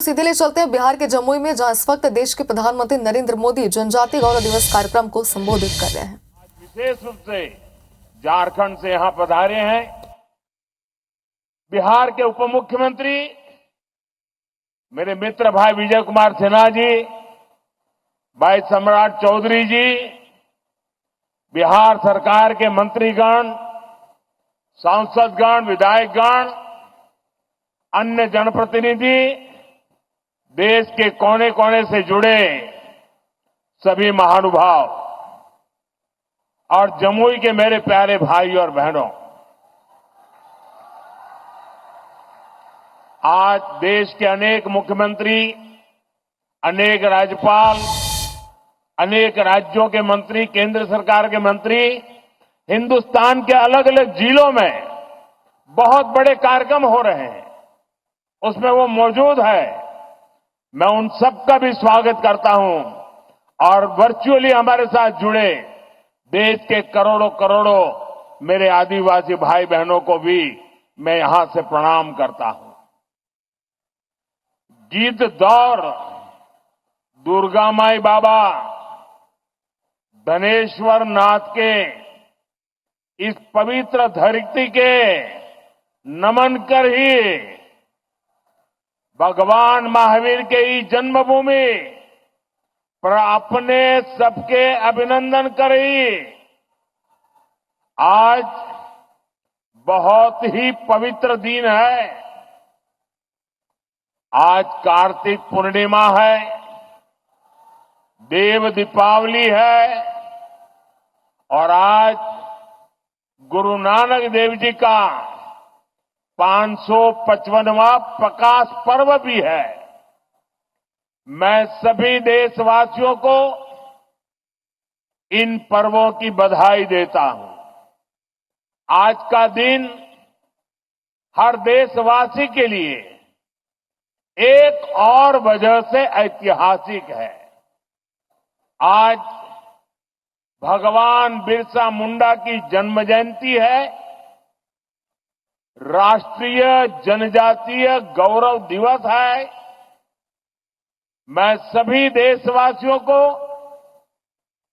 सीधे ले चलते हैं बिहार के जमुई में, जहां इस वक्त देश के प्रधानमंत्री नरेंद्र मोदी जनजातीय गौरव दिवस कार्यक्रम को संबोधित कर रहे हैं। विशेष रूप से झारखंड से यहां पधारे हैं बिहार के उप मुख्यमंत्री मेरे मित्र भाई विजय कुमार सिन्हा जी, भाई सम्राट चौधरी जी, बिहार सरकार के मंत्रीगण, सांसदगण, विधायकगण, अन्य जनप्रतिनिधि, देश के कोने कोने से जुड़े सभी महानुभाव और जमुई के मेरे प्यारे भाई और बहनों, आज देश के अनेक मुख्यमंत्री, अनेक राज्यपाल, अनेक राज्यों के मंत्री, केंद्र सरकार के मंत्री हिंदुस्तान के अलग अलग जिलों में बहुत बड़े कार्यक्रम हो रहे हैं, उसमें वो मौजूद है। मैं उन सबका भी स्वागत करता हूं और वर्चुअली हमारे साथ जुड़े देश के करोड़ों करोड़ों मेरे आदिवासी भाई बहनों को भी मैं यहां से प्रणाम करता हूं। गीत दौर दुर्गा माई बाबा धनेश्वर नाथ के इस पवित्र धरती के नमन कर ही भगवान महावीर के ही जन्मभूमि पर अपने सबके अभिनंदन करी। आज बहुत ही पवित्र दिन है। आज कार्तिक पूर्णिमा है, देव दीपावली है और आज गुरु नानक देव जी का 555वां प्रकाश पर्व भी है। मैं सभी देशवासियों को इन पर्वों की बधाई देता हूं। आज का दिन हर देशवासी के लिए एक और वजह से ऐतिहासिक है। आज भगवान बिरसा मुंडा की जन्म जयंती है, राष्ट्रीय जनजातीय गौरव दिवस है। मैं सभी देशवासियों को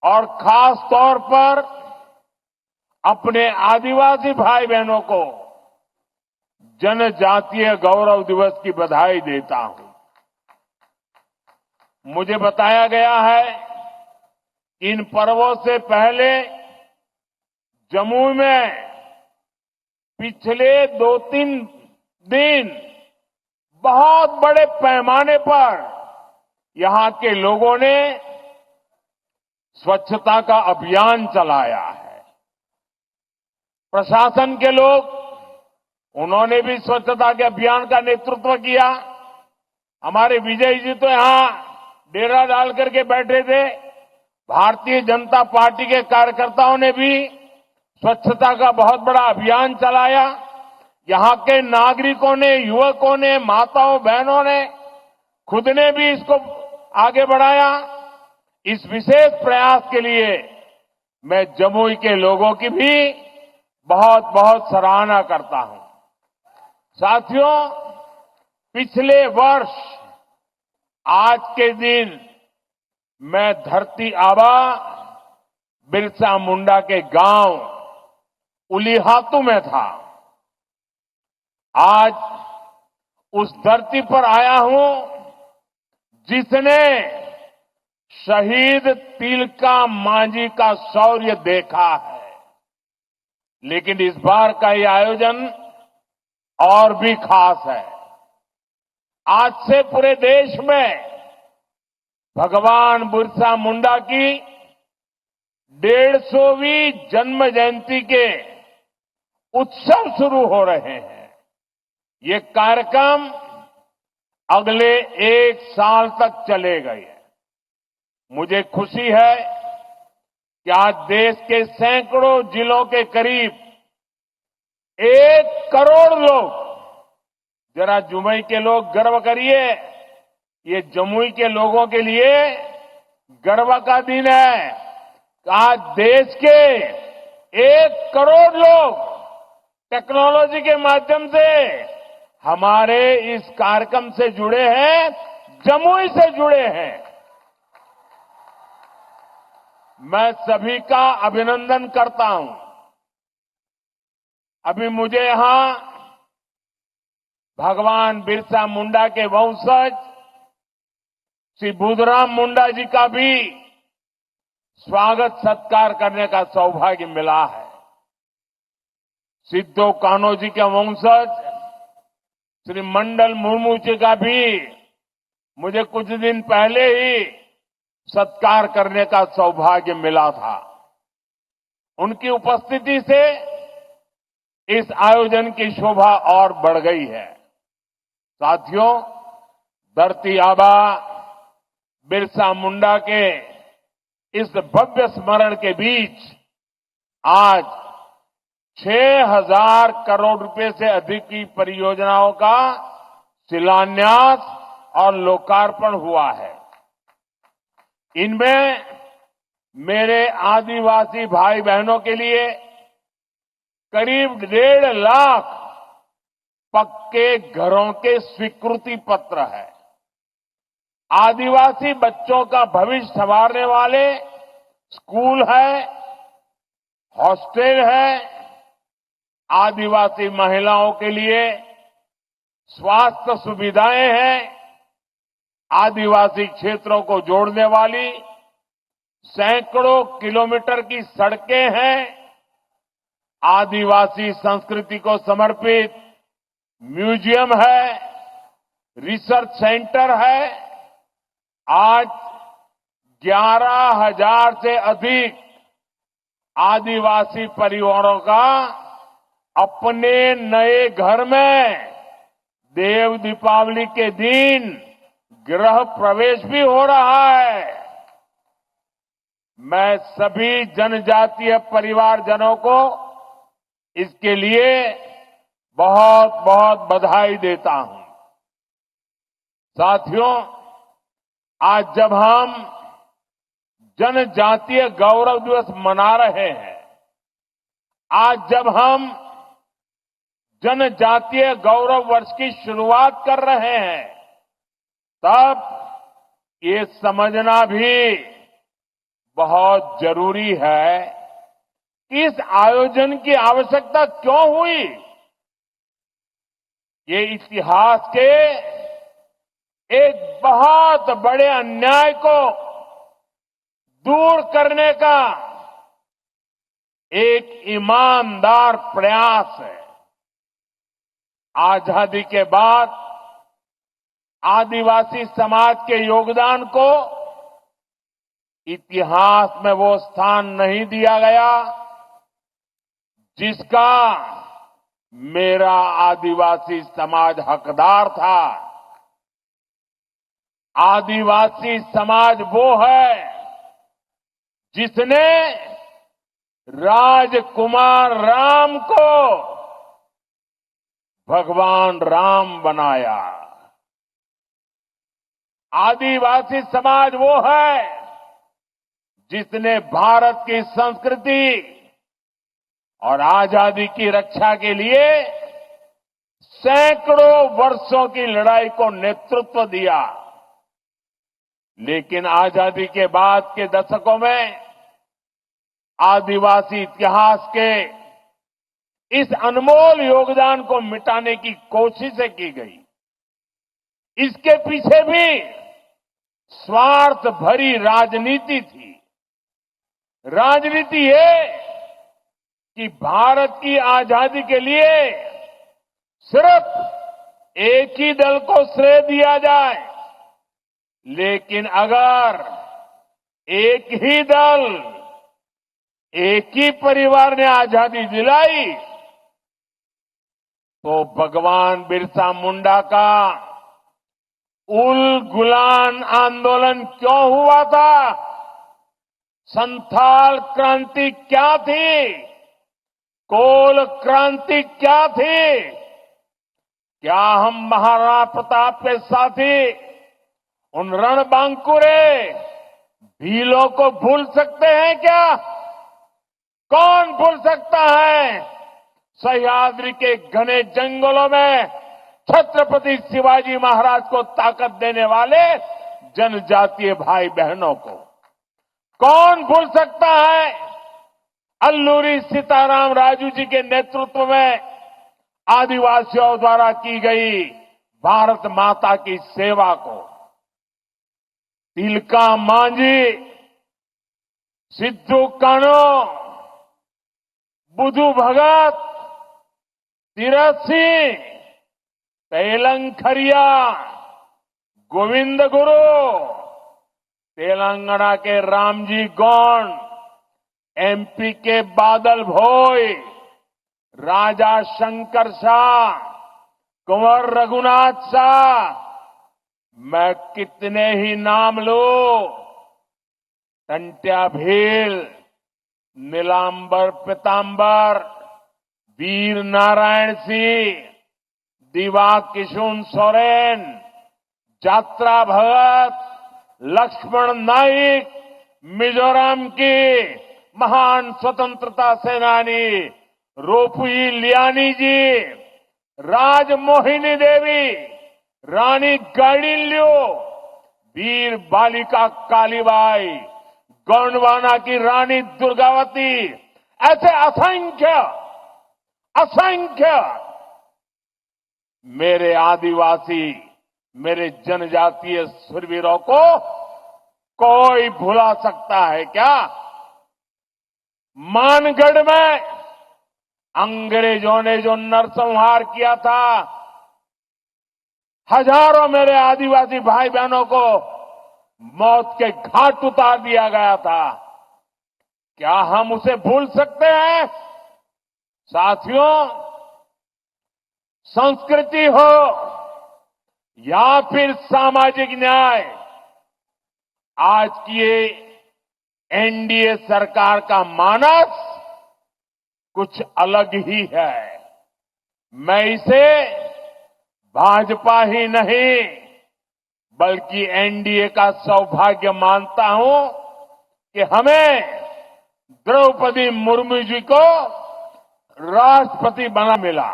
और खास तौर पर अपने आदिवासी भाई बहनों को जनजातीय गौरव दिवस की बधाई देता हूं। मुझे बताया गया है कि इन पर्वों से पहले जमुई में पिछले 2-3 दिन बहुत बड़े पैमाने पर यहां के लोगों ने स्वच्छता का अभियान चलाया है। प्रशासन के लोग, उन्होंने भी स्वच्छता के अभियान का नेतृत्व किया। हमारे विजय जी तो यहां डेरा डाल करके बैठे थे। भारतीय जनता पार्टी के कार्यकर्ताओं ने भी स्वच्छता का बहुत बड़ा अभियान चलाया। यहां के नागरिकों ने, युवकों ने, माताओं बहनों ने खुद ने भी इसको आगे बढ़ाया। इस विशेष प्रयास के लिए मैं जमुई के लोगों की भी बहुत बहुत सराहना करता हूं। साथियों, पिछले वर्ष आज के दिन मैं धरती आबा बिरसा मुंडा के गांव उलीहातू में था। आज उस धरती पर आया हूं जिसने शहीद तिलका मांझी का शौर्य देखा है। लेकिन इस बार का ये आयोजन और भी खास है। आज से पूरे देश में भगवान बिरसा मुंडा की 150वीं जन्म जयंती के उत्सव शुरू हो रहे हैं। ये कार्यक्रम अगले 1 साल तक चलेगा। मुझे खुशी है कि आज देश के सैकड़ों जिलों के करीब 1 करोड़ लोग, जरा जमुई के लोग गर्व करिए, ये जमुई के लोगों के लिए गर्व का दिन है। आज देश के 1 करोड़ लोग टेक्नोलॉजी के माध्यम से हमारे इस कार्यक्रम से जुड़े हैं, जमुई से जुड़े हैं। मैं सभी का अभिनंदन करता हूं। अभी मुझे यहां भगवान बिरसा मुंडा के वंशज श्री बुधराम मुंडा जी का भी स्वागत सत्कार करने का सौभाग्य मिला है। सिद्धो कान्हो जी के वंशज श्री मंडल मुर्मू जी का भी मुझे कुछ दिन पहले ही सत्कार करने का सौभाग्य मिला था। उनकी उपस्थिति से इस आयोजन की शोभा और बढ़ गई है। साथियों, धरती आबा बिरसा मुंडा के इस भव्य स्मरण के बीच आज 6,000 करोड़ रुपए से अधिक की परियोजनाओं का शिलान्यास और लोकार्पण हुआ है। इनमें मेरे आदिवासी भाई बहनों के लिए करीब 1.5 लाख पक्के घरों के स्वीकृति पत्र है। आदिवासी बच्चों का भविष्य संवारने वाले स्कूल है, हॉस्टल है, आदिवासी महिलाओं के लिए स्वास्थ्य सुविधाएं हैं, आदिवासी क्षेत्रों को जोड़ने वाली सैकड़ों किलोमीटर की सड़कें हैं, आदिवासी संस्कृति को समर्पित म्यूजियम है, रिसर्च सेंटर है। आज 11,000 से अधिक आदिवासी परिवारों का अपने नए घर में देव दीपावली के दिन गृह प्रवेश भी हो रहा है। मैं सभी जनजातीय परिवारजनों को इसके लिए बहुत बहुत बधाई देता हूं। साथियों, आज जब हम जनजातीय गौरव दिवस मना रहे हैं, आज जब हम जनजातीय गौरव वर्ष की शुरुआत कर रहे हैं, तब ये समझना भी बहुत जरूरी है कि इस आयोजन की आवश्यकता क्यों हुई। ये इतिहास के एक बहुत बड़े अन्याय को दूर करने का एक ईमानदार प्रयास है। आजादी के बाद आदिवासी समाज के योगदान को इतिहास में वो स्थान नहीं दिया गया जिसका मेरा आदिवासी समाज हकदार था। आदिवासी समाज वो है जिसने राजकुमार राम को भगवान राम बनाया। आदिवासी समाज वो है जिसने भारत की संस्कृति और आजादी की रक्षा के लिए सैकड़ों वर्षों की लड़ाई को नेतृत्व दिया। लेकिन आजादी के बाद के दशकों में आदिवासी इतिहास के इस अनमोल योगदान को मिटाने की कोशिशें की गई। इसके पीछे भी स्वार्थ भरी राजनीति थी। राजनीति ये कि भारत की आजादी के लिए सिर्फ एक ही दल को श्रेय दिया जाए, लेकिन अगर एक ही दल, एक ही परिवार ने आजादी दिलाई तो भगवान बिरसा मुंडा का उल गुलान आंदोलन क्यों हुआ था? संथाल क्रांति क्या थी? कोल क्रांति क्या थी? क्या हम महाराणा प्रताप के साथी उन रणबांकुरे भीलों को भूल सकते हैं क्या? कौन भूल सकता है? सह्याद्री के घने जंगलों में छत्रपति शिवाजी महाराज को ताकत देने वाले जनजातीय भाई बहनों को कौन भूल सकता है। अल्लूरी सीताराम राजू जी के नेतृत्व में आदिवासियों द्वारा की गई भारत माता की सेवा को। तिलका मांझी, सिद्धू कानो, बुधु भगत, तीरथ सिंह, तेलंग खरिया, गोविंद गुरु, तेलंगाना के रामजी गौंड, एमपी के बादल भोई, राजा शंकर शाह, कुंवर रघुनाथ शाह, मैं कितने ही नाम लूं। टंट्या भील, नीलांबर पीतांबर, वीर नारायण सिंह, दिवा किशुन सोरेन, जात्रा भगत, लक्ष्मण नाइक, मिजोरम की महान स्वतंत्रता सेनानी रोपुई लियानी जी, राजमोहिनी देवी, रानी गाइडिन्ल्यू, वीर बालिका कालीबाई, गोंडवाना की रानी दुर्गावती, ऐसे असंख्य असंख्य मेरे आदिवासी, मेरे जनजातीय शूरवीरों को कोई भुला सकता है क्या। मानगढ़ में अंग्रेजों ने जो नरसंहार किया था, हजारों मेरे आदिवासी भाई बहनों को मौत के घाट उतार दिया गया था, क्या हम उसे भूल सकते हैं। साथियों, संस्कृति हो या फिर सामाजिक न्याय, आज की ये एनडीए सरकार का मानस कुछ अलग ही है। मैं इसे भाजपा ही नहीं बल्कि एनडीए का सौभाग्य मानता हूं कि हमें द्रौपदी मुर्मू जी को राष्ट्रपति बना मिला।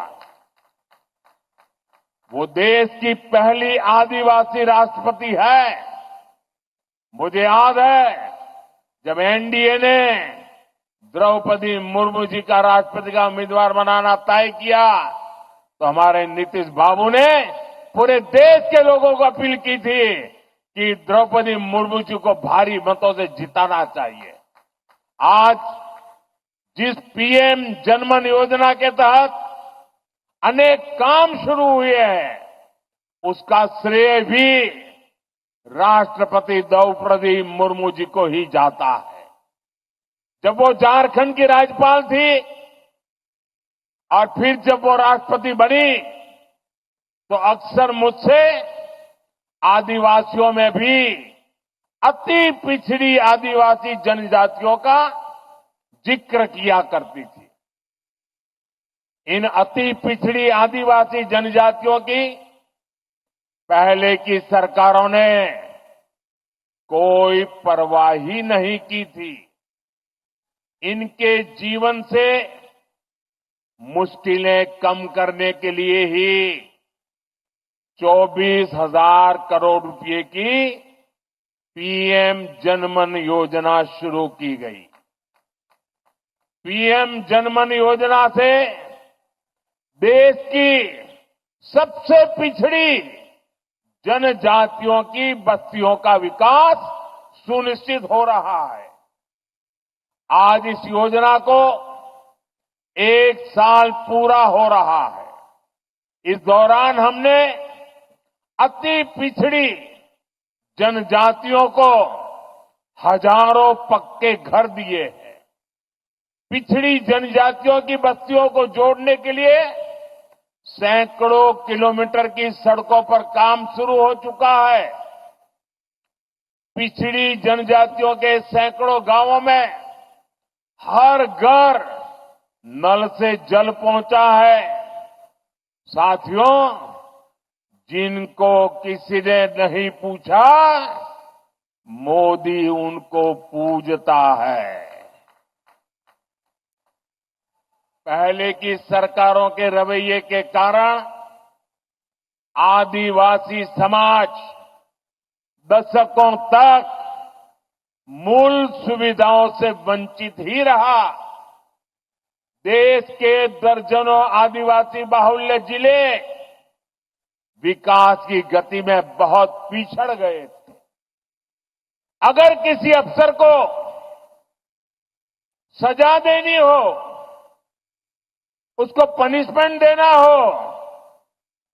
वो देश की पहली आदिवासी राष्ट्रपति है। मुझे याद है जब एनडीए ने द्रौपदी मुर्मू जी का राष्ट्रपति का उम्मीदवार बनाना तय किया तो हमारे नीतीश बाबू ने पूरे देश के लोगों को अपील की थी कि द्रौपदी मुर्मू जी को भारी मतों से जिताना चाहिए। आज जिस पीएम जनमन योजना के तहत अनेक काम शुरू हुए हैं, उसका श्रेय भी राष्ट्रपति द्रौपदी मुर्मू जी को ही जाता है। जब वो झारखंड की राज्यपाल थी और फिर जब वो राष्ट्रपति बनी तो अक्सर मुझसे आदिवासियों में भी अति पिछड़ी आदिवासी जनजातियों का जिक्र किया करती थी। इन अति पिछड़ी आदिवासी जनजातियों की पहले की सरकारों ने कोई परवाह ही नहीं की थी। इनके जीवन से मुश्किलें कम करने के लिए ही 24,000 करोड़ रुपए की पीएम जनमन योजना शुरू की गई। पीएम जनमन योजना से देश की सबसे पिछड़ी जनजातियों की बस्तियों का विकास सुनिश्चित हो रहा है। आज इस योजना को 1 साल पूरा हो रहा है। इस दौरान हमने अति पिछड़ी जनजातियों को हजारों पक्के घर दिए हैं। पिछड़ी जनजातियों की बस्तियों को जोड़ने के लिए सैकड़ों किलोमीटर की सड़कों पर काम शुरू हो चुका है। पिछड़ी जनजातियों के सैकड़ों गांवों में हर घर नल से जल पहुंचा है। साथियों, जिनको किसी ने नहीं पूछा, मोदी उनको पूजता है। पहले की सरकारों के रवैये के कारण आदिवासी समाज दशकों तक मूल सुविधाओं से वंचित ही रहा। देश के दर्जनों आदिवासी बाहुल्य जिले विकास की गति में बहुत पिछड़ गए थे। अगर किसी अफसर को सजा देनी हो, उसको पनिशमेंट देना हो,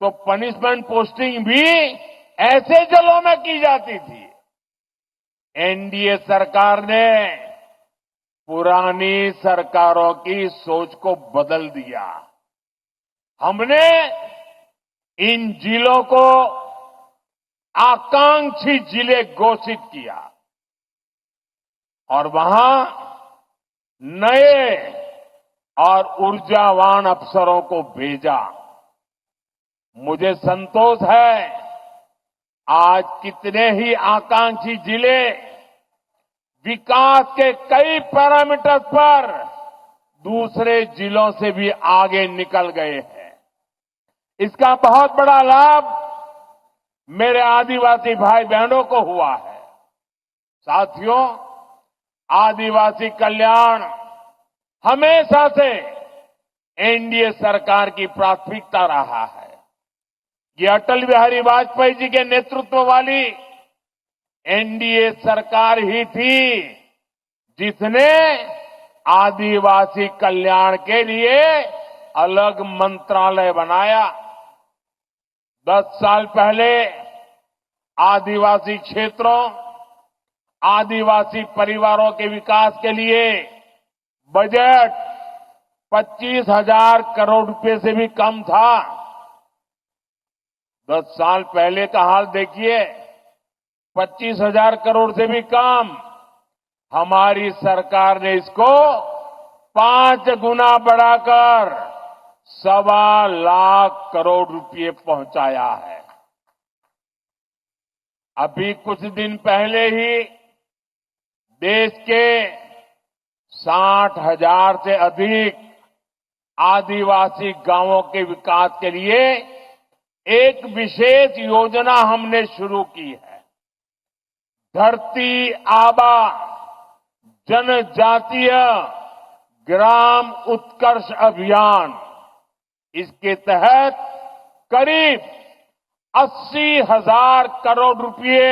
तो पनिशमेंट पोस्टिंग भी ऐसे जिलों में की जाती थी। एनडीए सरकार ने पुरानी सरकारों की सोच को बदल दिया। हमने इन जिलों को आकांक्षी जिले घोषित किया और वहां नए और ऊर्जावान अफसरों को भेजा। मुझे संतोष है, आज कितने ही आकांक्षी जिले विकास के कई पैरामीटर्स पर दूसरे जिलों से भी आगे निकल गए हैं। इसका बहुत बड़ा लाभ मेरे आदिवासी भाई बहनों को हुआ है। साथियों, आदिवासी कल्याण हमेशा से एनडीए सरकार की प्राथमिकता रहा है। ये अटल बिहारी वाजपेयी जी के नेतृत्व वाली एनडीए सरकार ही थी जिसने आदिवासी कल्याण के लिए अलग मंत्रालय बनाया। 10 साल पहले आदिवासी क्षेत्रों, आदिवासी परिवारों के विकास के लिए बजट 25,000 करोड़ रुपए से भी कम था। 10 साल पहले का हाल देखिए, 25,000 करोड़ से भी कम। हमारी सरकार ने इसको 5 गुना बढ़ाकर 1.25 लाख करोड़ रुपए पहुंचाया है। अभी कुछ दिन पहले ही देश के 60,000 से अधिक आदिवासी गांवों के विकास के लिए एक विशेष योजना हमने शुरू की है। धरती आबा जनजातीय ग्राम उत्कर्ष अभियान। इसके तहत करीब 80,000 करोड़ रुपए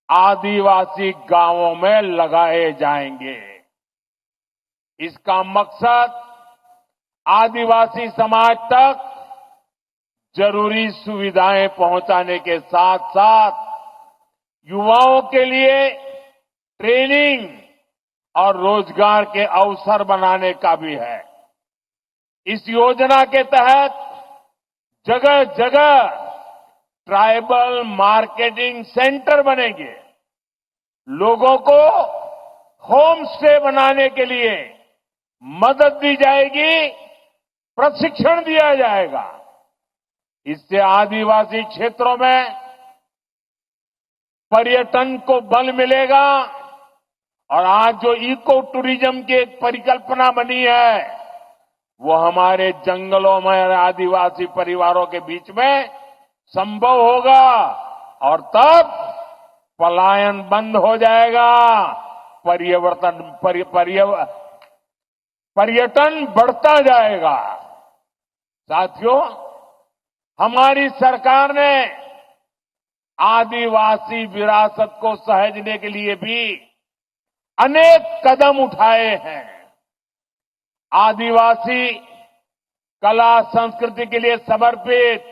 आदिवासी गांवों में लगाए जाएंगे। इसका मकसद आदिवासी समाज तक जरूरी सुविधाएं पहुंचाने के साथ साथ युवाओं के लिए ट्रेनिंग और रोजगार के अवसर बनाने का भी है। इस योजना के तहत जगह जगह ट्राइबल मार्केटिंग सेंटर बनेंगे। लोगों को होम स्टे बनाने के लिए मदद दी जाएगी, प्रशिक्षण दिया जाएगा। इससे आदिवासी क्षेत्रों में पर्यटन को बल मिलेगा और आज जो इको टूरिज्म की एक परिकल्पना बनी है, वो हमारे जंगलों में आदिवासी परिवारों के बीच में संभव होगा और तब पलायन बंद हो जाएगा, पर्यटन बढ़ता जाएगा। साथियों, हमारी सरकार ने आदिवासी विरासत को सहेजने के लिए भी अनेक कदम उठाए हैं। आदिवासी कला संस्कृति के लिए समर्पित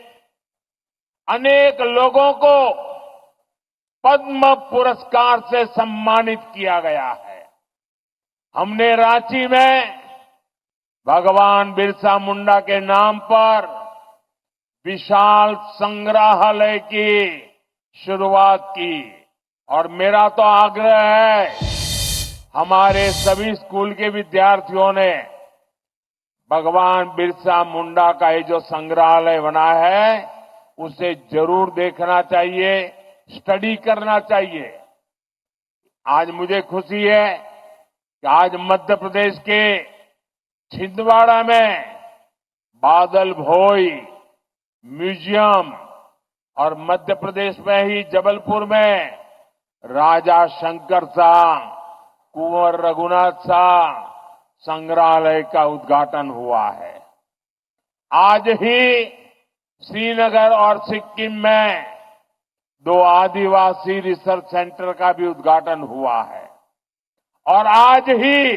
अनेक लोगों को पद्म पुरस्कार से सम्मानित किया गया है। हमने रांची में भगवान बिरसा मुंडा के नाम पर विशाल संग्रहालय की शुरुआत की और मेरा तो आग्रह है, हमारे सभी स्कूल के विद्यार्थियों ने भगवान बिरसा मुंडा का ये जो संग्रहालय बना है, उसे जरूर देखना चाहिए, स्टडी करना चाहिए। आज मुझे खुशी है कि आज मध्य प्रदेश के छिंदवाड़ा में बादल भोई म्यूजियम और मध्य प्रदेश में ही जबलपुर में राजा शंकर शाह, कुंवर रघुनाथ शाह संग्रहालय का उद्घाटन हुआ है। आज ही श्रीनगर और सिक्किम में 2 आदिवासी रिसर्च सेंटर का भी उद्घाटन हुआ है और आज ही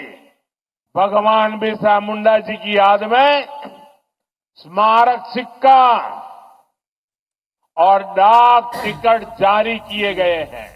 भगवान बिरसा मुंडा जी की याद में स्मारक सिक्का और डाक टिकट जारी किए गए हैं।